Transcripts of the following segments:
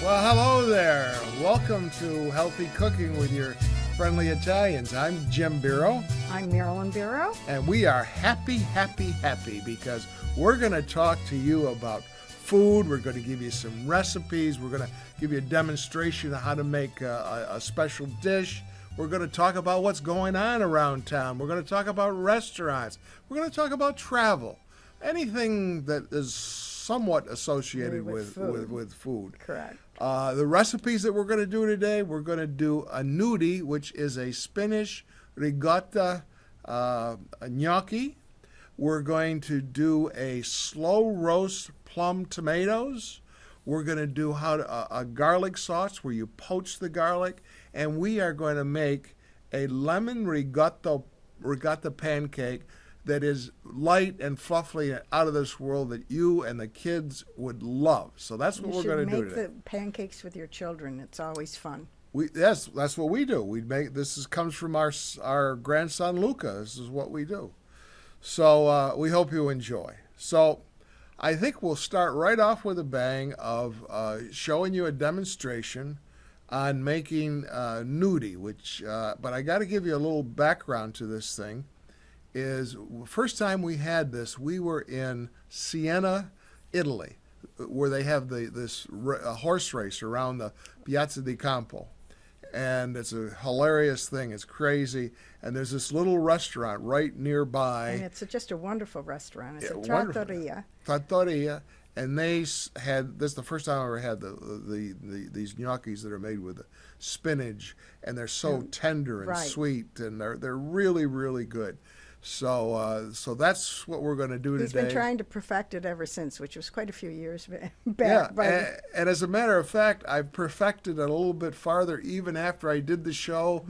Well, hello there. Welcome to Healthy Cooking with your friendly Italians. I'm Jim Bero. I'm Marilyn Bero. And we are happy because we're going to talk to you about food. We're going to give you some recipes. We're going to give you a demonstration of how to make a special dish. We're going to talk about what's going on around town. We're going to talk about restaurants. We're going to talk about travel. Anything that is somewhat associated with food. Correct. The recipes that we're going to do today, we're going to do a gnudi, which is a spinach ricotta gnocchi. We're going to do a slow roast plum tomatoes. We're going to do a garlic sauce where you poach the garlic. And we are going to make a lemon ricotta pancake that is light and fluffy and out of this world that you and the kids would love. So that's what we're going to do today. You should make the pancakes with your children. It's always fun. Yes, that's what we do. Comes from our grandson Luca. This is what we do. So we hope you enjoy. So I think we'll start right off with a bang of showing you a demonstration on making gnudi, but I got to give you a little background to this thing. First time we had this, we were in Siena, Italy, where they have this horse race around the Piazza di Campo. And it's a hilarious thing. It's crazy. And there's this little restaurant right nearby. And it's just a wonderful restaurant. It's a trattoria. Trattoria. And they had, this is the first time I ever had these gnocchis that are made with spinach. And they're so tender and sweet. And they're really, really good. So that's what we're going to do today. He's been trying to perfect it ever since, which was quite a few years back. Yeah, and as a matter of fact, I've perfected it a little bit farther even after I did the show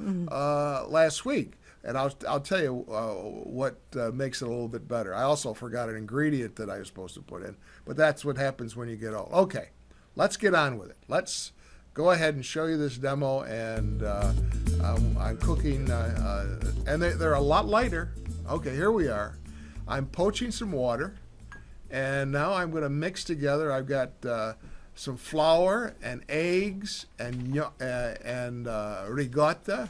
last week. And I'll tell you what makes it a little bit better. I also forgot an ingredient that I was supposed to put in, but that's what happens when you get old. Okay, let's get on with it. Let's go ahead and show you this demo, and I'm cooking, and they're a lot lighter. Okay, here we are. I'm poaching some water, and now I'm going to mix together. I've got some flour and eggs and ricotta.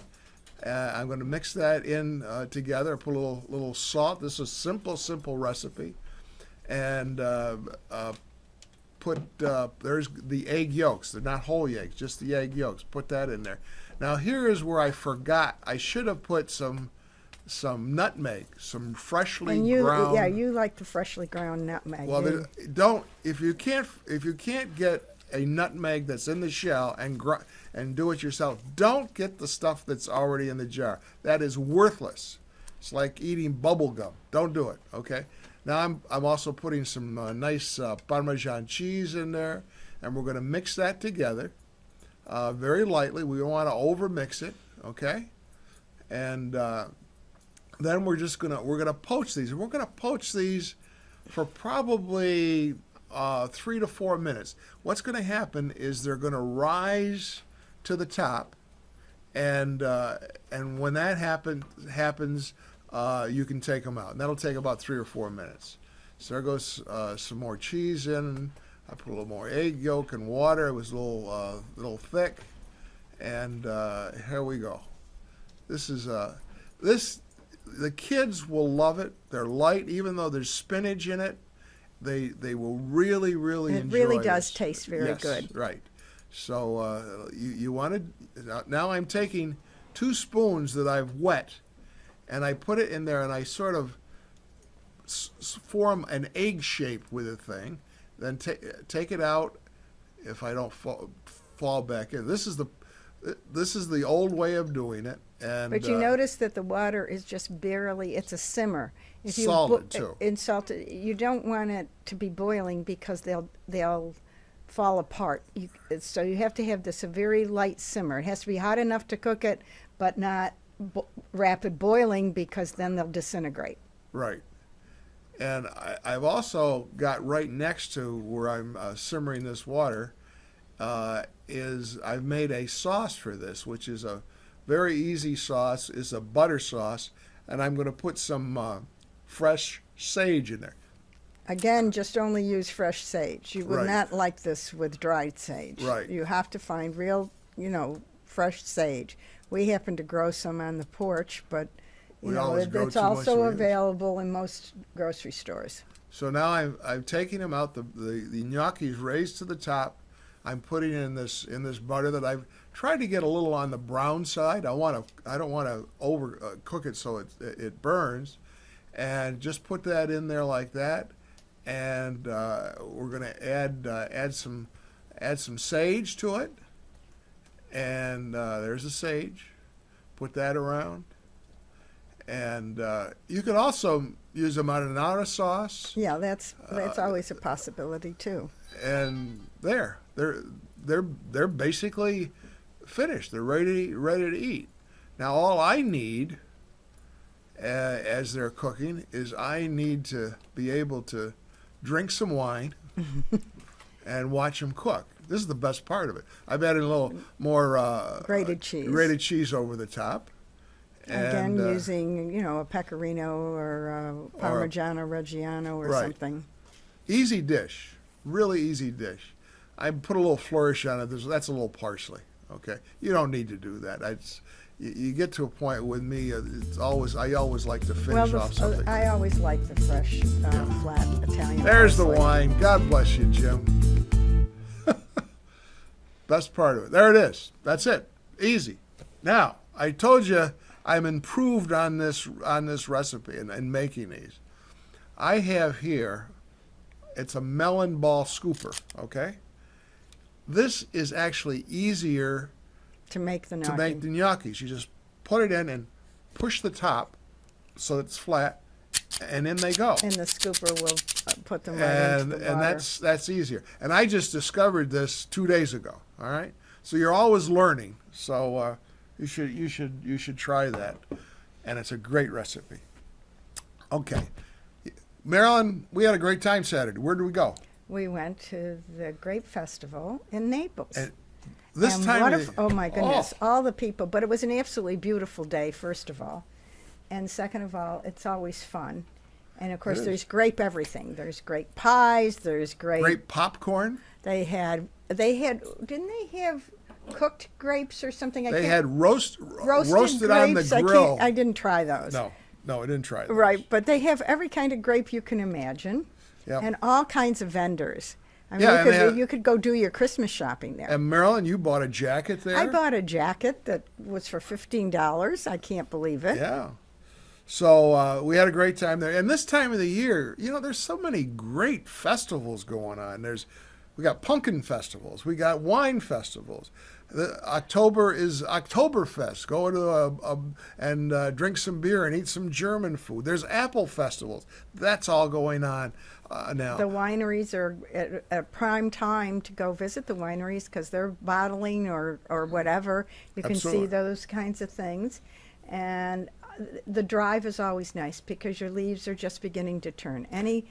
I'm going to mix that in together. Put a little salt. This is a simple recipe, and there's the egg yolks. They're not whole eggs, just the egg yolks. Put that in there. Now here is where I forgot. I should have put some nutmeg, some freshly ground. Yeah, you like the freshly ground nutmeg. Well, if you can't get a nutmeg that's in the shell and do it yourself, don't get the stuff that's already in the jar. That is worthless. It's like eating bubble gum. Don't do it. Okay. Now I'm also putting some nice Parmesan cheese in there, and we're going to mix that together very lightly. We don't want to over mix it. Okay, and then we're gonna poach these, and we're gonna poach these for probably 3 to 4 minutes. What's gonna happen is they're gonna rise to the top, and when that happens, you can take them out, and that'll take about 3 or 4 minutes. So there goes some more cheese in. I put a little more egg yolk and water. It was a little thick, and here we go. This is the kids will love it. They're light, even though there's spinach in it. They will really enjoy it. It really does taste very good. Yes, right. So you want to. Now I'm taking 2 spoons that I've wet, and I put it in there, and I sort of form an egg shape with the thing. Then take it out. If I don't fall back in, this is the old way of doing it. But you notice that the water is just barely, it's a simmer. If you salted too. Salted, you don't want it to be boiling because they'll fall apart. So you have to have this a very light simmer. It has to be hot enough to cook it, but not rapid boiling, because then they'll disintegrate. Right. And I've also got right next to where I'm simmering this water is I've made a sauce for this, which is a very easy sauce. It's a butter sauce, and I'm going to put some fresh sage in there. Again, just only use fresh sage. You would Right. not like this with dried sage. Right. You have to find real, fresh sage. We happen to grow some on the porch, but We always grow it's too much also of it. available in most grocery stores. So now I'm taking them out. The gnocchi's raised to the top. I'm putting in this butter that I've tried to get a little on the brown side. I don't want to over cook it so it burns, and just put that in there like that. And we're gonna add some sage to it. And there's the sage. Put that around. And you could also use a marinara sauce. Yeah, that's always a possibility too. And they're basically finished. They're ready to eat. Now all I need as they're cooking is I need to be able to drink some wine and watch them cook. This is the best part of it. I've added a little more Grated cheese. grated cheese over the top. Again, And, using a pecorino or Parmigiano Reggiano or Right. something. Easy dish, really easy dish. I put a little flourish on it. That's a little parsley. Okay, you don't need to do that. You get to a point with me. I always like to finish off something. I always like the fresh, flat Italian. There's the parsley. wine. God bless you, Jim. Best part of it. There it is. That's it. Easy. Now, I told you I'm improved on this recipe and making these. I have here, it's a melon ball scooper, okay? This is actually easier To make the to gnocchi. make the gnocchis. You just put it in and push the top so it's flat, and in they go. And the scooper will put them right And into the water. that's easier. And I just discovered this 2 days ago. All right, so you're always learning. So you should try that, and it's a great recipe. Okay, Marilyn, we had a great time Saturday. Where did we go? We went to the Grape Festival in Naples. And this And time, oh my goodness, all the people. But it was an absolutely beautiful day, first of all. And second of all, it's always fun. And of course, is. there's grape everything. There's grape pies, there's great popcorn. They had, didn't they have cooked grapes or something? They had roasted roasted on grapes. the grill. I didn't try those. No, I didn't try those. Right, but they have every kind of grape you can imagine. Yep. And all kinds of vendors. I mean, Yeah, and you could go do your Christmas shopping there. And Marilyn, you bought a jacket there. I bought a jacket that was for $15. I can't believe it. Yeah. So we had a great time there. And this time of the year, there's so many great festivals going on. We got pumpkin festivals. We got wine festivals. October is Oktoberfest. Go to and drink some beer and eat some German food. There's apple festivals. That's all going on now. The wineries are at prime time to go visit the wineries because they're bottling or whatever. You can Absolutely. see those kinds of things. And the drive is always nice because your leaves are just beginning to turn. Any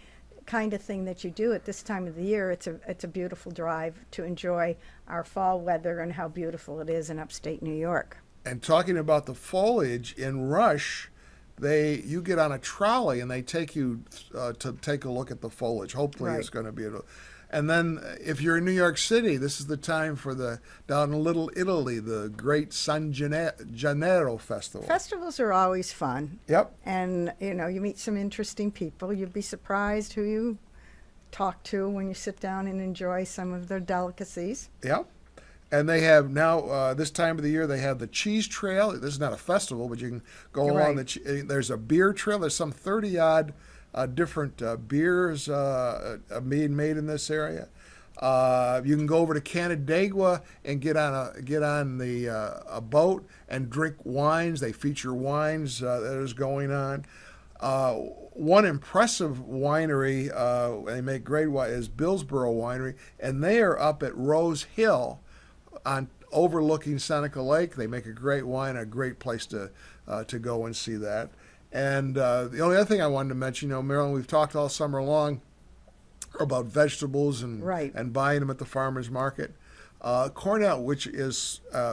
kind of thing that you do at this time of the year, it's a beautiful drive to enjoy our fall weather and how beautiful it is in upstate New York. And talking about the foliage in Rush, you get on a trolley and they take you to take a look at the foliage. Hopefully, Right. it's going to be And then if you're in New York City, this is the time for down in Little Italy, the great San Gennaro Festival. Festivals are always fun. Yep. And, you meet some interesting people. You'd be surprised who you talk to when you sit down and enjoy some of their delicacies. Yep. And they have now, this time of the year, they have the cheese trail. This is not a festival, but you can go You're along right. there's a beer trail. There's some 30-odd different beers made in this area. You can go over to Canandaigua and get on a boat and drink wines. They feature wines that is going on. One impressive winery, they make great wine, is Billsboro Winery, and they are up at Rose Hill on overlooking Seneca Lake. They make a great wine, a great place to go and see that. And the only other thing I wanted to mention, Marilyn, we've talked all summer long about vegetables and Right. and buying them at the farmers market. Cornell,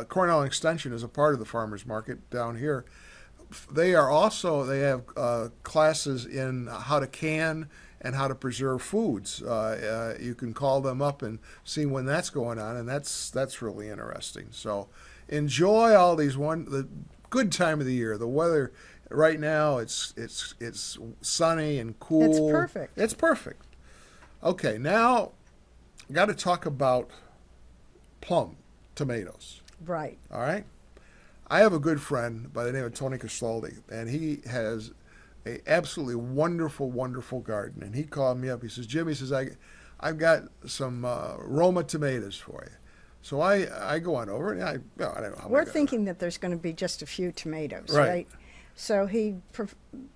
Cornell Extension, is a part of the farmers market down here. They have classes in how to can and how to preserve foods. You can call them up and see when that's going on, and that's really interesting. So enjoy all these the good time of the year. The weather right now it's sunny and cool. It's perfect. It's perfect. Okay, now got to talk about plum tomatoes. Right. All right. I have a good friend by the name of Tony Casaldi, and he has a absolutely wonderful, wonderful garden. And he called me up. He says, Jim, he says, I've got some Roma tomatoes for you. So I go on over, and I don't know how We're many thinking that there's going to be just a few tomatoes, Right. right? So he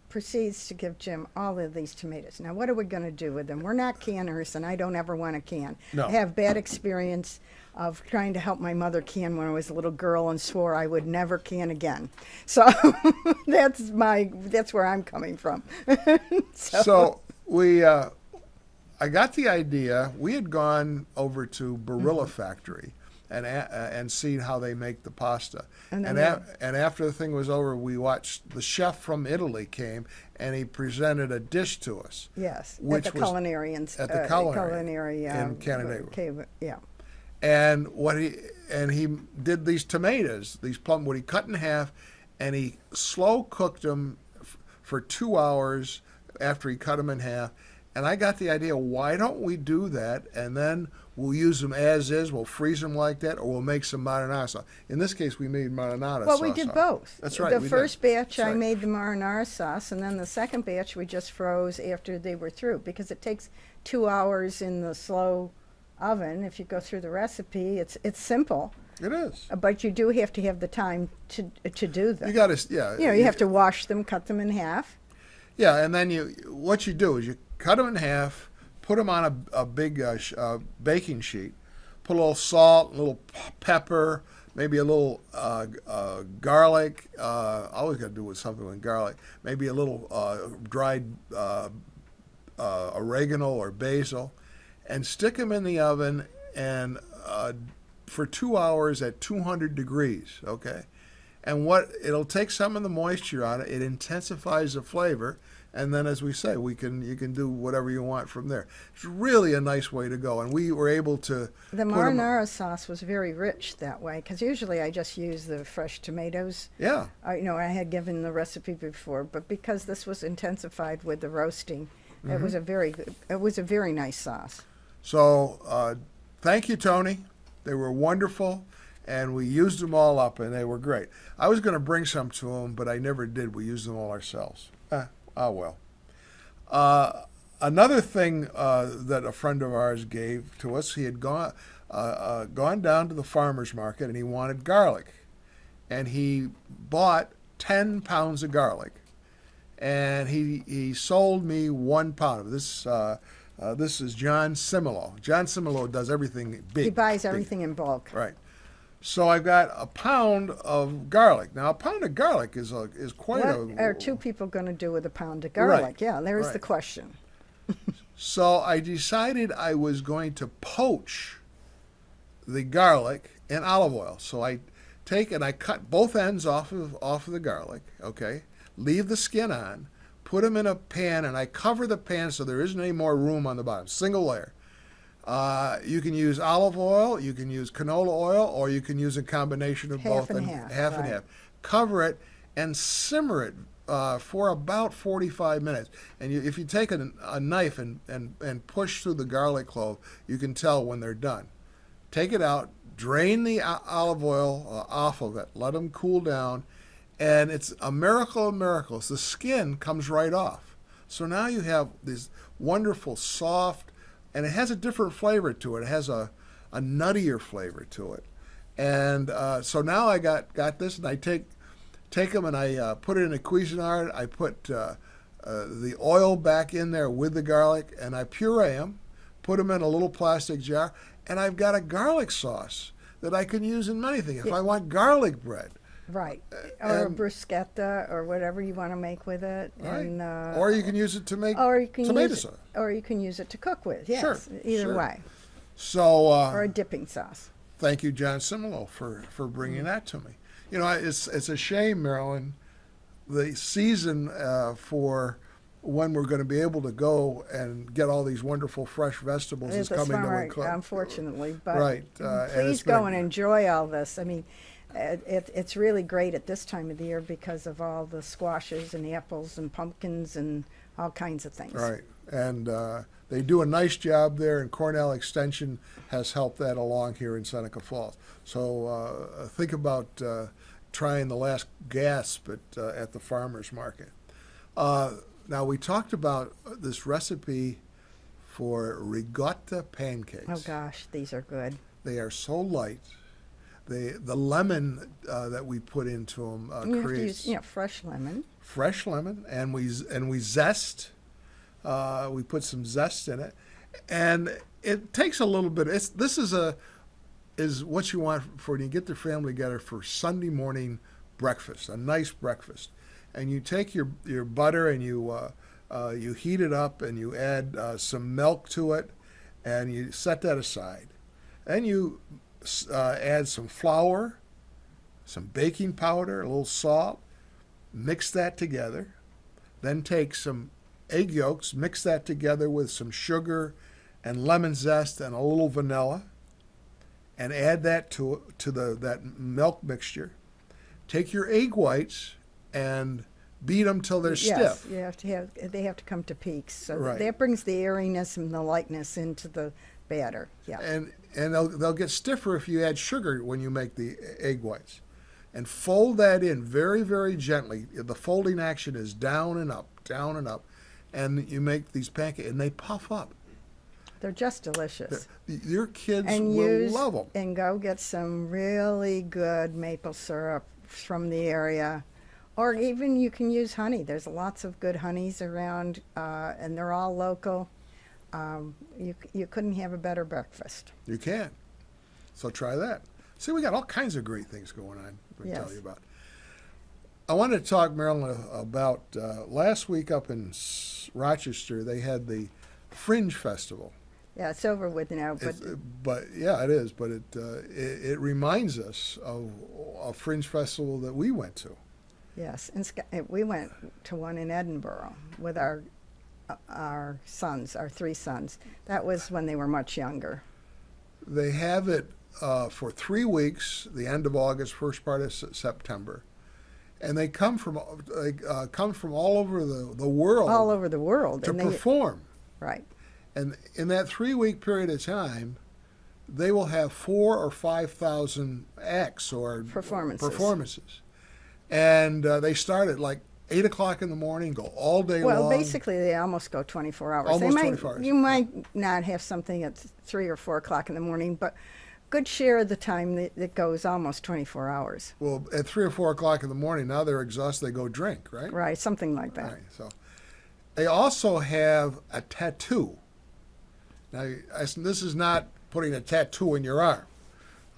proceeds to give Jim all of these tomatoes. Now, what are we going to do with them? We're not canners, and I don't ever want to can. No. I have bad experience of trying to help my mother can when I was a little girl and swore I would never can again. So that's where I'm coming from. So I got the idea. We had gone over to Barilla Factory and seen how they make the pasta. And after the thing was over, we watched the chef from Italy came and he presented a dish to us. Yes, which at the was culinary in Canandaigua. Cave, yeah. And he did these tomatoes, these plum, what he cut in half, and he slow cooked them for 2 hours after he cut them in half. And I got the idea, why don't we do that? And then we'll use them as is. We'll freeze them like that, or we'll make some marinara sauce. In this case, we made marinara sauce. Well, we did both. That's right. The first batch, That's I right. made the marinara sauce, and then the second batch we just froze after they were through, because it takes 2 hours in the slow oven. If you go through the recipe, it's simple. It is. But you do have to have the time to do them. You got to, yeah. You have to wash them, cut them in half. Yeah, and then what you do is you cut them in half, put them on a big baking sheet, put a little salt, a little pepper, maybe a little garlic. Always got to do with something with garlic. Maybe a little dried oregano or basil, and stick them in the oven and for 2 hours at 200 degrees. Okay, and it'll take some of the moisture out of it. It intensifies the flavor. And then, as we say, you can do whatever you want from there. It's really a nice way to go. And we were able to. The marinara sauce was very rich that way, because usually I just use the fresh tomatoes. Yeah. I had given the recipe before, but because this was intensified with the roasting, it was a very nice sauce. So, thank you, Tony. They were wonderful, and we used them all up, and they were great. I was going to bring some to them, but I never did. We used them all ourselves. Oh, well. Another thing that a friend of ours gave to us, he had gone down to the farmer's market and he wanted garlic. And he bought 10 pounds of garlic. And he sold me 1 pound of this. This is John Similo. John Similo does everything big. He buys everything in bulk. Right. So I've got a pound of garlic. Now, a pound of garlic is quite What are two people going to do with a pound of garlic? Right. Yeah, there's Right. the question. So I decided I was going to poach the garlic in olive oil. So I take and I cut both ends off of the garlic. Okay, leave the skin on, put them in a pan, and I cover the pan so there isn't any more room on the bottom. Single layer. You can use olive oil, you can use canola oil, or you can use a combination of Half both. and half, Half and right. half. Cover it and simmer it for about 45 minutes. And if you take a knife and push through the garlic clove, you can tell when they're done. Take it out, drain the olive oil off of it, let them cool down, and it's a miracle of miracles. The skin comes right off. So now you have this wonderful, soft, and it has a different flavor to it. It has a nuttier flavor to it. And so now I got this, and I take them and I put it in a Cuisinart. I put the oil back in there with the garlic, and I puree them, put them in a little plastic jar, and I've got a garlic sauce that I can use in many things. If I want garlic bread. Right. Or a bruschetta or whatever you want to make with it. Right. And, Or you can use it to make tomato sauce. Or you can use it to cook with, yes. Sure, Either sure. way. So Or a dipping sauce. thank you, John Similo, for bringing that to me. You know, it's a shame, Marilyn, the season for when we're going to be able to go and get all these wonderful fresh vegetables It's is coming to summer, an close. unfortunately. But Right. And please it's been go and enjoy all this. I mean, it's really great at this time of the year because of all the squashes and apples and pumpkins and all kinds of things. Right. And they do a nice job there, and Cornell Extension has helped that along here in Seneca Falls. So think about trying the last gasp at the farmer's market. Now, we talked about this recipe for ricotta pancakes. Oh, gosh, these are good. They are so light. The lemon that we put into them You have to creates use, fresh lemon. fresh lemon, and we zest. We put some zest in it, and it takes a little bit. This is what you want for when you get the family together for Sunday morning breakfast, a nice breakfast. And you take your butter and you heat it up, and you add some milk to it, and you set that aside. Then you add some flour, some baking powder, a little salt, mix that together. Then take some egg yolks, mix that together with some sugar and lemon zest and a little vanilla, and add that to that milk mixture. Take your egg whites and beat them till they're Yes, stiff. they have to come to peaks. So Right. that brings the airiness and the lightness into the batter. Yeah. And they'll get stiffer if you add sugar when you make the egg whites. And fold that in very, very gently. The folding action is down and up, down and up. And you make these pancakes, and they puff up. They're just delicious. Your kids And will love them. and go get some really good maple syrup from the area. Or even you can use honey. There's lots of good honeys around, and they're all local. You couldn't have a better breakfast. You can. So try that. See, we got all kinds of great things going on to Yes. tell you about. I wanted to talk, Marilyn, about last week up in Rochester, they had the Fringe Festival. Yeah, it's over with now, but Yeah, it is. But it reminds us of a Fringe Festival that we went to. yes, and we went to one in Edinburgh with our sons, our three sons. That was when they were much younger. They have it for 3 weeks, the end of August, first part of September. And they come from all over the world. All over the world. To and perform. Right. And in that 3-week period of time, they will have 4,000 or 5,000 acts or performances. And they start at like 8 o'clock in the morning, go all day long. Well, basically, they almost go 24 hours. Almost 24 hours. You might not have something at 3 or 4 o'clock in the morning, but good share of the time that goes almost 24 hours. Well, at 3 or 4 o'clock in the morning, now they're exhausted, they go drink, right? Right, something like that. Right. So they also have a tattoo. Now, this is not putting a tattoo in your arm.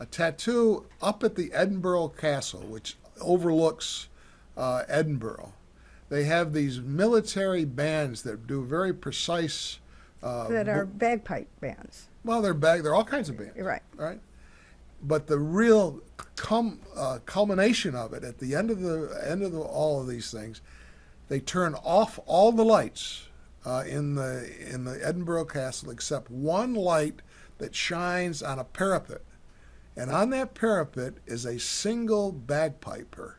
A tattoo up at the Edinburgh Castle, which overlooks Edinburgh. They have these military bands that do very precise. That are bagpipe bands. Well, they're all kinds of bands. Right. Right. But the real culmination of it, at the end of all of these things, they turn off all the lights in the Edinburgh Castle except one light that shines on a parapet, and on that parapet is a single bagpiper,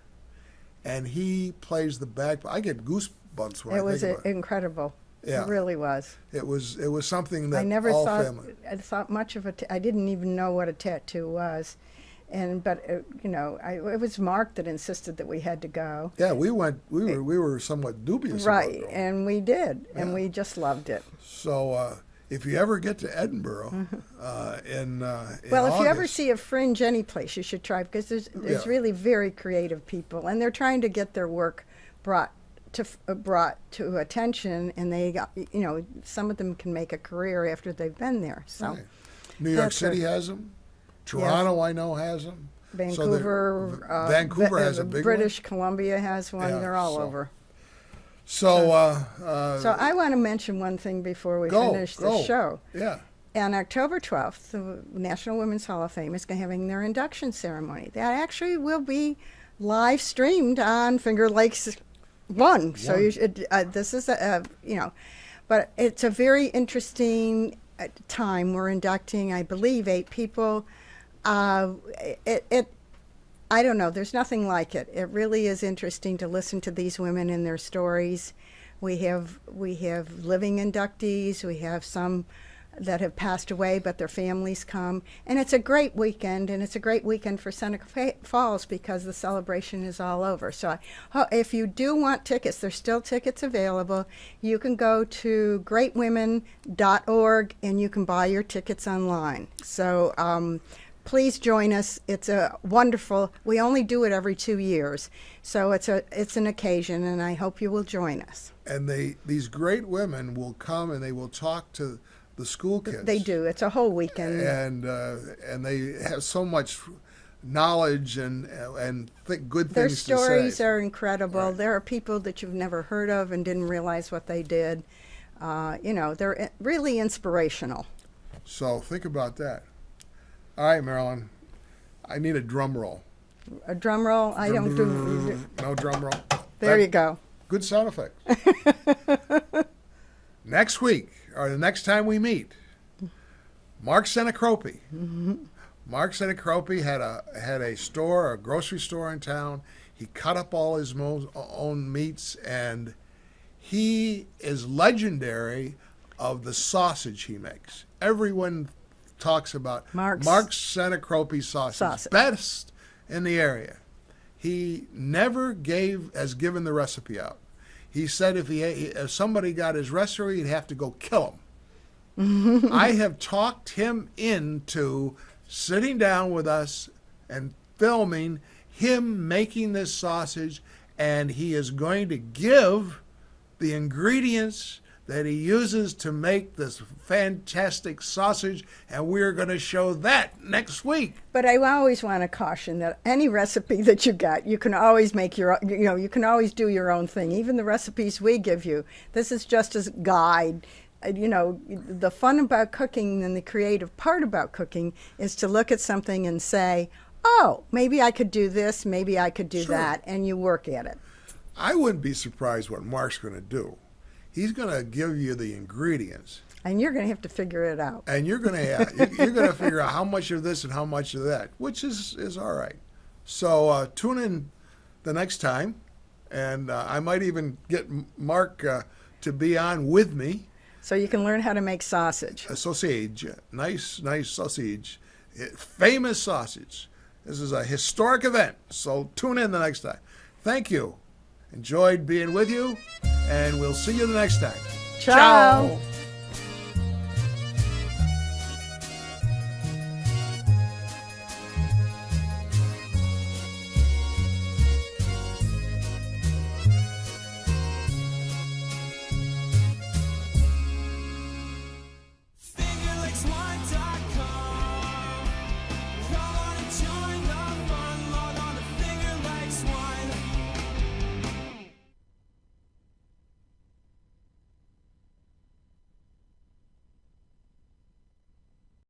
and he plays the bagpipe. I get goosebumps when I think about it. Incredible. Yeah. It really was. It was something that I never all thought family. I thought much of it. I didn't even know what a tattoo was, but it was Mark that insisted that we had to go. Yeah, we went. We were somewhat dubious. Right, about going. and we did, Yeah. and we just loved it. So if you ever get to Edinburgh, in Well, if you ever August, see a Fringe any place, you should try, because there's Yeah. really very creative people, and they're trying to get their work brought to attention, and they got, some of them can make a career after they've been there. So right. New York that's City has them. Toronto, I know, has them. Vancouver, Vancouver has a big British Columbia has one. Yeah, They're all so- over. So, So I want to mention one thing before we finish the go. show. Yeah. On October 12th, the National Women's Hall of Fame is having their induction ceremony. That actually will be live streamed on Finger Lakes One. So One. you should. This is but it's a very interesting time. We're inducting, I believe, 8 people. It I don't know. There's nothing like it. It really is interesting to listen to these women and their stories. We have living inductees. We have some that have passed away, but their families come. And it's a great weekend, and it's a great weekend for Seneca Falls because the celebration is all over. So if you do want tickets, there's still tickets available. You can go to greatwomen.org, and you can buy your tickets online. So please join us. It's a wonderful, we only do it every 2 years. So it's an occasion, and I hope you will join us. And these great women will come and they will talk to the school kids. They do. It's a whole weekend. And they have so much knowledge and good Their things to say. Their stories are incredible. Right. There are people that you've never heard of and didn't realize what they did. They're really inspirational. So think about that. All right, Marilyn. I need a drum roll. A drum roll? I don't do. No drum roll. There you go. Good sound effects. Next week, or the next time we meet, Mark Senecropi. Mm-hmm. Mark Senecropi had a store, a grocery store in town. He cut up all his own meats, and he is legendary of the sausage he makes. Everyone talks about Mark Senecropi sausage. Best in the area. He never has given the recipe out. He said if somebody got his recipe, he'd have to go kill him. I have talked him into sitting down with us and filming him making this sausage, and he is going to give the ingredients that he uses to make this fantastic sausage, and we're going to show that next week. But I always want to caution that any recipe that you got, you can always make you can always do your own thing. Even the recipes we give you, this is just a guide. The fun about cooking and the creative part about cooking is to look at something and say, oh, maybe I could do this, maybe I could do that, and you work at it. I wouldn't be surprised what Mark's going to do. He's going to give you the ingredients. And you're going to have to figure it out. And you're going to figure out how much of this and how much of that, which is all right. So tune in the next time, and I might even get Mark to be on with me. So you can learn how to make sausage. A sausage, nice sausage, famous sausage. This is a historic event, so tune in the next time. Thank you. Enjoyed being with you, and we'll see you the next time. Ciao. Ciao.